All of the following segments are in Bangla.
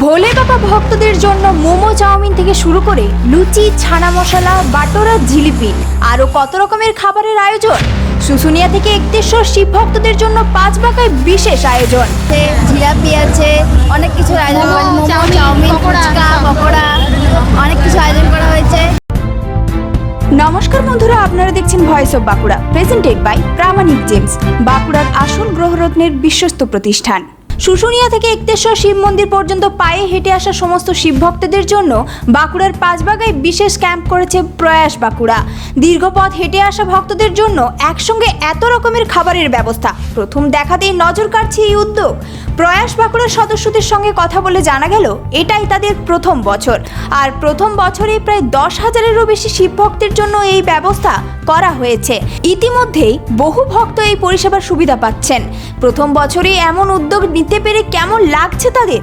ভোলে বাবা ভক্তদের জন্য মোমো চাউমিন থেকে শুরু করে লুচি ছানা মশলা বাটোরা জিলিপি আরও কত রকমের খাবারের আয়োজন। শুশুনিয়া থেকে একতেশ্বর শিব ভক্তদের জন্য 5 বাঁকায় বিশেষ আয়োজন। জিলাপি আছে, অনেক কিছু আয়োজন করা হয়েছে, মোমো চাউমিন ফুচকা পকোড়া অনেক কিছু আয়োজন করা হয়েছে। নমস্কার বন্ধুরা, আপনারা দেখছেন voice of Bankura, presented by Pramanik gems, বাঁকুড়ার আসল গ্রহরত্নের বিশ্বস্ত প্রতিষ্ঠান। শুশুনিয়া থেকে একতেশ্বর শিব মন্দির পর্যন্ত পায়ে হেঁটে আসা সমস্ত শিব ভক্তদের জন্য বাঁকুড়ার 5 বাঁকায় বিশেষ ক্যাম্প করেছে প্রয়াস বাঁকুড়া। দীর্ঘ পথ হেঁটে আসা ভক্তদের জন্য একসঙ্গে এত রকমের খাবারের ব্যবস্থা প্রথম দেখাতেই নজর কাড়ছে এই উদ্যোগ। প্রয়াস বাঁকুড়ার সদস্যদের সঙ্গে কথা বলে জানা গেল এটাই তাদের প্রথম বছর, আর প্রথম বছরেই প্রায় 10,000-এরও বেশি শিব ভক্তের জন্য এই ব্যবস্থা করা হয়েছে। ইতিমধ্যেই বহু ভক্ত এই পরিষেবার সুবিধা পাচ্ছেন। প্রথম বছরেই এমন উদ্যোগ নিতে পেরে কেমন লাগছে তাদের?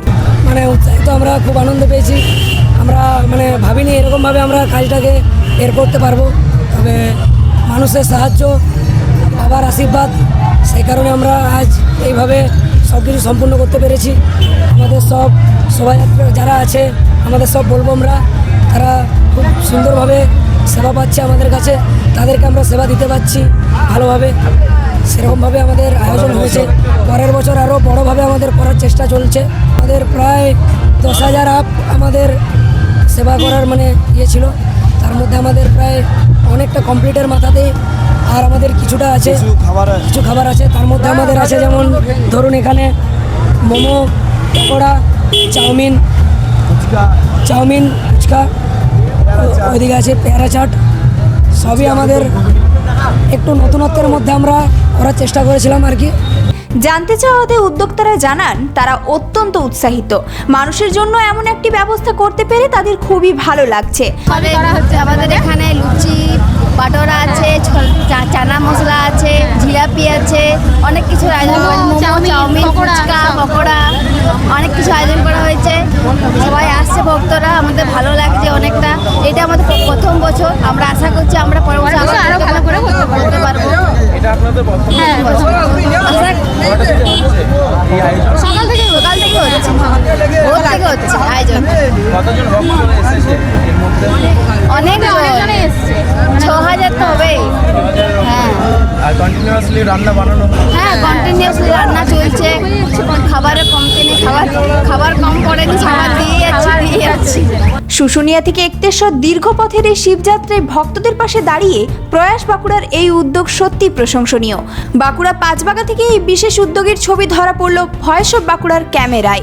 উৎসাহিত, আমরা খুব আনন্দ পেয়েছি। আমরা ভাবিনি এরকমভাবে আমরা কাজটাকে করতে পারবো, তবে মানুষের সাহায্য, বাবার আশীর্বাদ, সেই কারণে আমরা আজ এইভাবে সব কিছু সম্পূর্ণ করতে পেরেছি। আমাদের সব শোভাযাত্রা যারা আছে, আমাদের সব বলবো আমরা, তারা খুব সুন্দরভাবে সেবা পাচ্ছে আমাদের কাছে, তাদেরকে আমরা সেবা দিতে পারছি ভালোভাবে। সেরকমভাবে আমাদের আয়োজন হয়েছে। পরের বছর আরও বড়োভাবে আমাদের করার চেষ্টা চলছে। আমাদের প্রায় 10,000 আপ আমাদের সেবা করার ছিল, তার মধ্যে আমাদের প্রায় অনেকটা কমপ্লিটের মাথাতেই, আর আমাদের কিছুটা আছে, কিছু খাবার আছে। তার মধ্যে আমাদের আছে যেমন ধরুন এখানে মোমো, পকোড়া, চাউমিন ফুচকা, ওইদিকে আছে পেয়ারা চাট। সবই আমাদের একটু নতুনত্বের মধ্যে আমরা করার চেষ্টা করেছিলাম আর কি। জানতে চাওয়াতে উদ্যোক্তারা জানান তারা অত্যন্ত উৎসাহিত। মানুষের জন্য এমন একটি ব্যবস্থা করতে পেরে তাদের খুবই ভালো লাগছে। আমাদের এখানে লুচি বাটোরা আছে, চানা মশলা আছে, জিলাপি আছে, অনেক কিছু আয়োজন করা হয়েছে, মোমো চাউমিন ফুচকা পকোড়া অনেক কিছু আয়োজন করা হয়েছে। সবাই আসছে ভক্তরা, আমাদের ভালো লাগছে অনেকটা। এটা আমাদের প্রথম বছর, আমরা আশা করছি আমরা পরের বছর আরো ভালো করে করতে পারবো। হ্যাঁ, সকাল থেকে হচ্ছে, ভোর থেকে হচ্ছে আয়োজন। অনেক 6,000 তো হবে। কন্টিনিউয়াসলি রান্না বানানো, কন্টিনিউয়াসলি রান্না চলছে। খাবারের কমতি নেই, খাবার কম পড়েনি, খাবার দিয়ে যাচ্ছি। শুশুনিয়া থেকে একতেশ্বর দীর্ঘ পথের এই শিবযাত্রায় ভক্তদের পাশে দাঁড়িয়ে প্রয়াস বাঁকুড়ার এই উদ্যোগ সত্যি প্রশংসনীয়। বাঁকুড়া 5 বাঁকা থেকে এই বিশেষ উদ্যোগের ছবি ধরা পড়ল ভয়েস অফ বাঁকুড়ার ক্যামেরায়।